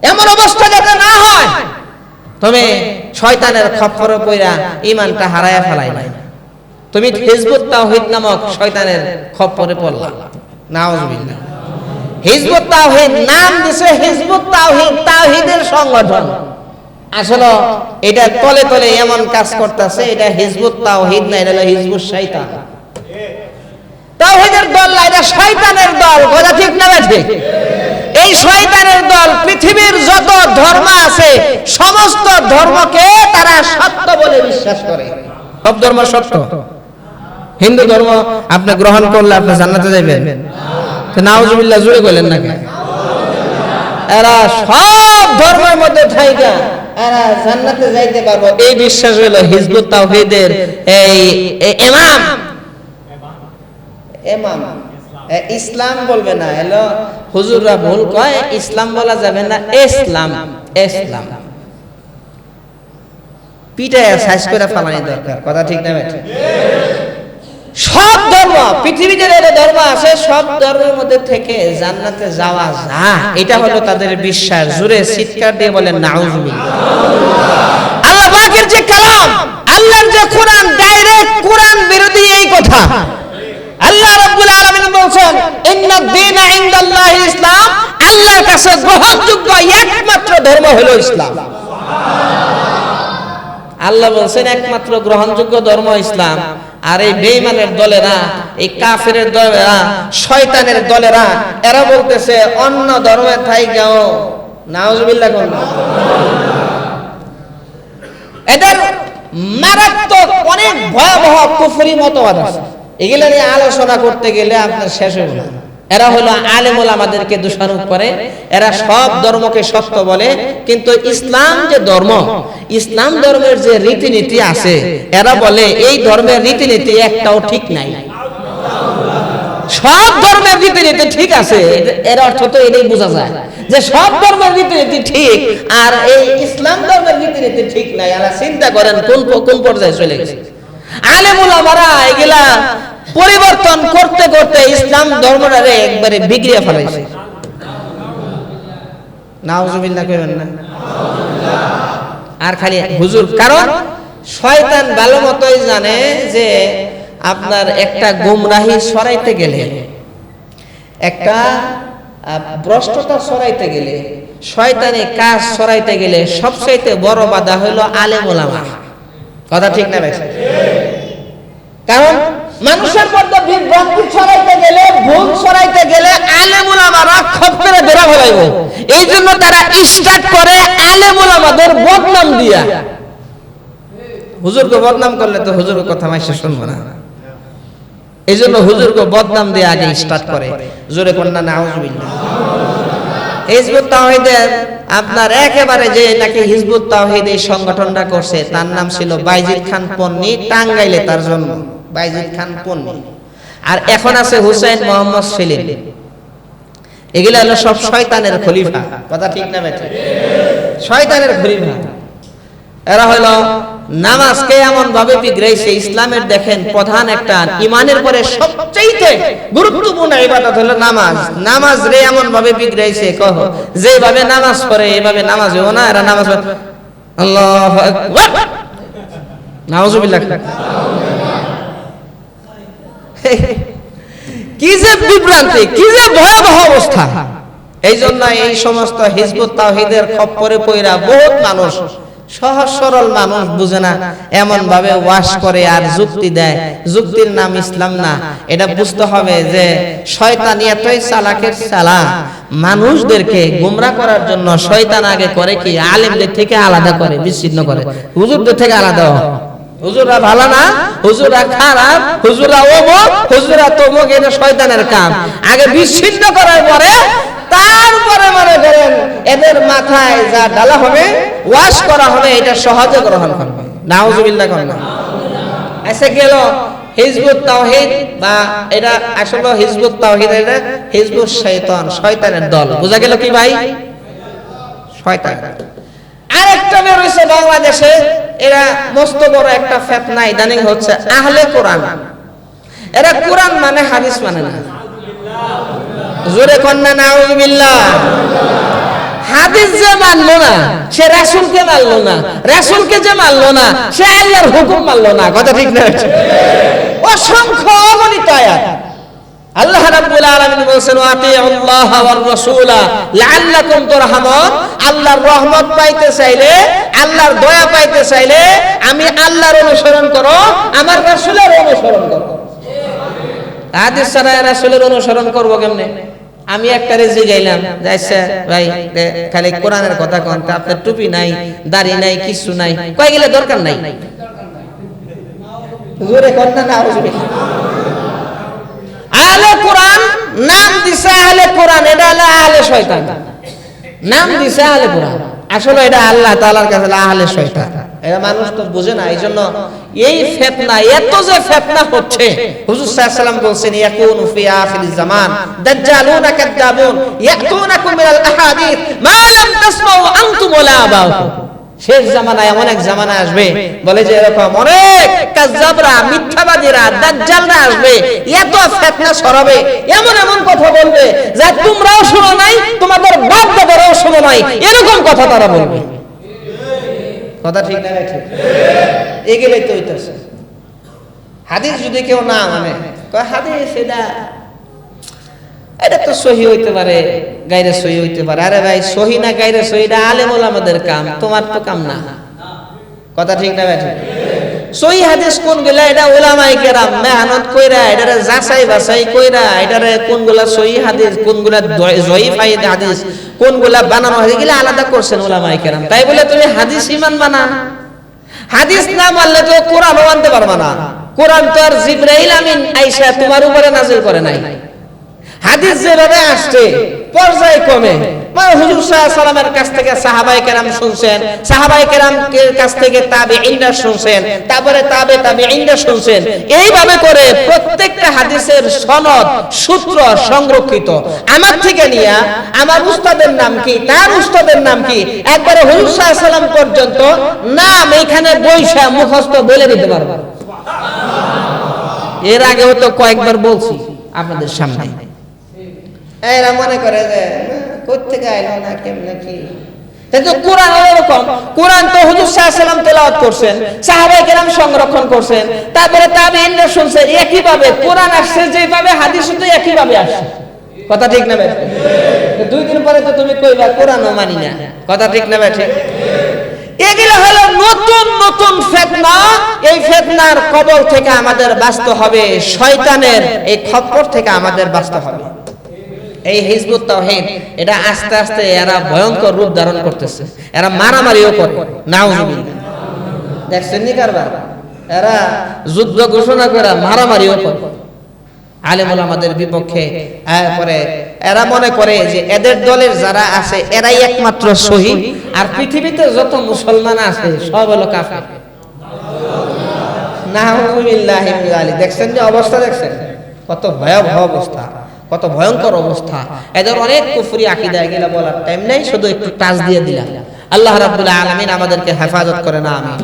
এমন অবস্থা যাতে না হয় তুমি শয়তানের খপ্পরে পড়া ঈমানটা হারায়া ফেলাই না, তুমি হিজবুত তাওহীদ নামক শয়তানের খপ্পরে পড়লা। নাউজুবিল্লাহ। হিজবুত তাওহীদ নাম দিছে হিজবুত তাওহীদ, তাওহীদের সংগঠন। আসলে এটা তলে তলে এমন কাজ করতেছে, এটা হিজবুত তাওহীদ না, এটা হলো হিজবুত শয়তান। তাওহীদের দল না, এটা শয়তানের দল। কথা ঠিক না ঠিক? এই শয়তানের দল পৃথিবীর যত ধর্ম আছে সমস্ত ধর্মকে তারা সত্য বলে বিশ্বাস করে। সব ধর্ম সত্য। হিন্দু ধর্ম আপনি গ্রহণ করলে আপনি জান্নাতে যাবেন? নাউজুবিল্লাহ জুড়ে বলেন না কেন? এরা সব ধর্মের মধ্যে থাইকা এরা জান্নাতে যাইতে পারবো এই বিশ্বাস হলো হিজবুত তাওহীদের এই ইমাম। ইসলাম বলবে না, হলো হুজুররা ভুল কয়, ইসলাম বলা যাবে না, ইসলাম। ইসলাম পিটায় সাইজ করে ফেলানি দরকার। কথা ঠিক না ঠিক? সব ধর্ম পৃথিবীতে যে ধর্ম আছে সব ধর্মের মধ্যে থেকে জান্নাতে যাওয়া যায়, এটা হলো তাদের বিশ্বাস। জোরে চিৎকার দিয়ে বলেন নাউজুবিল্লাহ। আল্লাহ পাকের যে কালাম, আল্লাহর যে কোরআন, ডাইরেক্ট কোরআন বিরোধী এই কথা। আল্লাহ রাব্বুল আলামিন বলেন ইন্নাদ দীনা ইনদাল্লাহিল ইসলাম, আল্লাহর কাছে গ্রহণযোগ্য একমাত্র ধর্ম হলো ইসলাম। আল্লাহ বলেন একমাত্র গ্রহণযোগ্য ধর্ম ইসলাম। আর এই বেঈমানের দলেরা, এই কাফেরের দলেরা, শয়তানের দলেরা এরা বলতেছে অন্য ধর্মে থাইকাও। নাউজুবিল্লাহ। কোন এদের মারাত্মক অনেক ভয়াবহ কুফরি মতবাদ আছে, এগুলা নিয়ে আলোচনা করতে গেলে আপনার শেষ হবে না। এরা হলো আলেম ওলামাদেরকে দোষারোপ করে, এরা সব ধর্মকে সত্য বলে, কিন্তু ইসলাম যে ধর্ম, ইসলাম ধর্মের যে রীতিনীতি আছে এরা বলে এই ধর্মের রীতিনীতি একটাও ঠিক নাই। সব ধর্মের রীতিনীতি ঠিক আছে, এর অর্থ তো এটাই বোঝা যায় যে সব ধর্মের রীতিনীতি ঠিক আর এই ইসলাম ধর্মের রীতিনীতি ঠিক নাই। এরা চিন্তা করেন কোন পর্যায়ে চলে গেছে। আলেম ওলামারা এগুলা পরিবর্তন করতে করতে ইসলাম ধর্মটারে একবারে বিগড়িয়ে ফেলাইছে। নাউজুবিল্লাহ কইবেন না? আর খালি হুজুর, কারণ শয়তান ভালো মতোই জানে যে আপনার একটা গুমরাহি সরাইতে গেলে, একটা ভ্রষ্টতা সরাইতে গেলে, শয়তানি কাজ সরাইতে গেলে সবচাইতে বড় বাধা হলো আলেম ওলামা। কথা ঠিক না ভাই? কারণ মানুষের মধ্যে বিভ্রান্তি ছড়াইতে গেলে, ভুল ছড়াইতে গেলে আলেম ওলামারা খপ করে ধরা ফেলাইব। এই জন্য তারা স্টার্ট করে আলেম ওলামাদের বদনাম দিয়া। হুজুরকে বদনাম করলে তো হুজুরের কথা মাইসে শুনবো না, এই জন্য হুজুরকে বদনাম দিয়ে আগে স্টার্ট করে। জোরে কন্যা নাউজুবিল্লাহ। হিজবুত তাওহীদের আপনার একেবারে যে নাকি হিজবুত তাওহীদ এই সংগঠনটা করছে তার নাম ছিল বাইজিদ খান পন্নী, টাঙ্গাইলে তার জন্ম। বাইজিদ খান পন্নী। আর এখন আছে হুসাইন মোহাম্মদ সেলিম। এগুলা হলো সব শয়তানের খলিফা। কথা ঠিক না বেটা? শয়তানের খলিফা। এরা হলো নামাজকে এমন ভাবে বিগড়াইছে, ইসলামের দেখেন প্রধান একটা ইমানের পরে সবচেয়ে গুরুত্বপূর্ণ ইবাদত হলো নামাজ। নামাজ রে এমন ভাবে বিগড়াইছে, কহ যেভাবে নামাজ পড়ে এইভাবে নামাজ হইব না। এরা নামাজ আল্লাহু আকবার, নাউজুবিল্লাহ। কি যে বিভ্রান্তি, কি যে ভয়াবহ অবস্থা। এই জন্য এই সমস্ত হিজবুত তাওহীদের খপ্পরে পইরা বহুত মানুষ, সহজ সরল মানুষ বুঝে না, এমন ভাবে ওয়াশ করে আর যুক্তি দেয়। যুক্তির নাম ইসলাম না। এটা বুঝতে হবে যে শয়তান এতই চালাকের চালা, মানুষদেরকে গোমরা করার জন্য শয়তান আগে করে কি আলেমদের থেকে আলাদা করে, বিচ্ছিন্ন করে, হুজুরদের থেকে আলাদা। হুজুররা ভালো না, হুজুররা খারাপ, হুজুররা অমুক, হুজুররা তমুক, এটা শয়তানের কাম। আগে বিচ্ছিন্ন করার পরে তারপরে মনে করেন এদের মাথায় যা ডালা হবে, ওয়াশ করা হবে, এটা সহজে গ্রহণ করবে। নাউজুবিল্লাহ করবে। এসে গেল হিজবুত তাওহীদ, বা এটা আসলে হিজবুত তাওহীদ, এটা হিজবুত শয়তান, শয়তানের দল। বোঝা গেল কি ভাই? শয়তান। আরেকটা বের হইছে বাংলাদেশে, এরা মস্ত বড় একটা ফিতনা ইদানিং হচ্ছে, আহলে কোরআন। এরা কোরআন মানে হাদিস মানে না। জোরে কন্যা নাউজুবিল্লাহ। হাদিস যে মানলো না সে রাসূলকে মানলো না, রাসূলকে যে মানলো না সে আল্লাহর হুকুম মানলো না। কথা ঠিক না? অসংখ্য অগণিত আয়াত আল্লাহ রাব্বুল আলামিন বলেছেন আতিউল্লাহ ওয়ার রাসূলা লাআল্লাকুম তুরহামুন। আল্লাহর রহমত পাইতে চাইলে, আল্লাহর দয়া পাইতে চাইলে আমি আল্লাহর অনুসরণ করো, আমার রাসূলের অনুসরণ করো। হাদিস ছাড়া রাসূলের অনুসরণ করব কেমনে? আমি একটা রেজি গাইলাম যাইছে ভাই খালি কোরআনের কথা কোন, আপনার টুপি নাই, দাড়ি নাই, কিছু নাই, কই গেলে দরকার নাই। জোরে কোন না হুজুর। আহলে কোরআন নাম দিছে আহলে কোরআন, এটা হলো আহলে শয়তান। নাম দিছে আহলে কোরআন, আসলে এটা আল্লাহ তাআলার কাছে আহলে শয়তান। এরা মানুষ তো বুঝে না, এইজন্য এই ফিতনা, এত যে ফিতনা হচ্ছে। হুজুর সাল্লাল্লাহু আলাইহি ওয়াসাল্লাম বলেন ইয়াকুনু ফি আখিরিজ জামান দাজ্জালুনা কাযাবুন ইয়াতুনাকুম মিনাল আহাদিস মা লাম তাসমাউ আনতুম ওয়ালা আবাউকুম। শেষ জামানায় এমন এক জামানা আসবে, বলে যে এরকম অনেক কাযযাবরা, মিথ্যাবাদীরা, দাজ্জালরা আসবে, এত ফিতনা ছড়াবে, এমন এমন কথা বলবে যা তোমরাও শুনো নাই, তোমাদের বাপ দাদারাও শুনো নাই, এরকম কথা তারা বলবে। কথা ঠিক না? ঠিক। এগুলাই তো হইতাছে। হাদিস যদি কেউ না মানে, কয় হাদিস এটা তো সহি হইতে পারে, গায়রে সহি হইতে পারে। আরে ভাই, সহি না গায়রে সহি এটা আলেম ওলামাদের কাম, তোমার তো কাম না। কথা ঠিক না? ঠিক। সহি হাদিস কোনগুলা, এটা উলামায়ে কেরাম মেহনত কইরা এটারে যাচাই বাছাই কইরা এটারে কোনগুলা সহি হাদিস, কোনগুলা জয়ীফ হাদিস, কোনগুলা বানানো হাদিস, এগুলা আলাদা করছেন উলামায়ে কেরাম। তাই বলে তুমি হাদিস ইমান মানা, হাদিস না মানলে তো কোরআনও মানতে পারবা না। কোরআন তো আর জিবরাইল আমিন আইসা তোমার উপরে নাযিল করে নাই। হাদিস যেভাবে আসছে পর্যায়ক্রমে, মানে হুজুর সাল্লাল্লাহু আলাইহি ওয়াসাল্লামের কাছ থেকে সাহাবায়ে কেরাম শুনছেন, সাহাবায়ে কেরামের কাছ থেকে তাবেঈনরা শুনছেন, তারপরে তাবেঈনরা শুনছেন, এইভাবে করে প্রত্যেকটা হাদিসের সনদ সূত্র সংরক্ষিত। আমার থেকে নিয়া আমার উস্তাদের নাম কি, তার উস্তাদের নাম কি, একবারে হুজুর সাল্লাল্লাহু আলাইহি ওয়াসাল্লাম পর্যন্ত নাম এখানে বইসা মুখস্থ বলে দিতে পারবো। এর আগেও তো কয়েকবার বলছি আপনাদের সামনে। এরা মনে করে যে কোত্থেকে আইলো না কেমনে কি, কিন্তু কোরআন এরকম। কোরআন তো হুজুর সাল্লাল্লাহু আলাইহি ওয়াসাল্লাম তেলাওয়াত করছেন, সাহাবায়ে কেরাম সংরক্ষণ করছেন, তারপরে তাবেঈনরা শুনছেন। একই ভাবে কোরআন আসছে, যেভাবে হাদিসও তো একই ভাবে আসছে। কথা ঠিক না? ঠিক। দুই দিন পরে তো তুমি কইবা কোরআনও মানি না। কথা ঠিক না? ঠিক। এগুলো হলো নতুন নতুন ফিতনা। এই ফিতনার কবল থেকে আমাদের বাঁচতে হবে, শয়তানের এই খপ্পর থেকে আমাদের বাঁচতে হবে। এই হিজবুত তাওহীদ এটা আস্তে আস্তে এরা ভয়ঙ্কর রূপ ধারণ করতেছে। এরা মারামারিও করে, নাউজুবিল্লাহ। দেখছেন নি কারবার? এরা যুদ্ধ ঘোষণা করে মারামারিও করে আলেম ওলামাদের বিপক্ষে। পরে এরা মনে করে যে এদের দলের যারা আছে এরাই একমাত্র সহি, আর পৃথিবীতে যত মুসলমান আছে সব হলো কাফের। নাউজুবিল্লাহ। দেখছেন যে অবস্থা, দেখছেন কত ভয়াবহ অবস্থা, কত ভয়ঙ্কর অবস্থা। এদের অনেক কুফরি আকীদা, এগুলা বলার টাইম নাই, শুধু একটু টাচ দিয়ে দিলাম। আল্লাহ রাব্বুল আলামিন আমাদেরকে হেফাজত করে না। আমিন।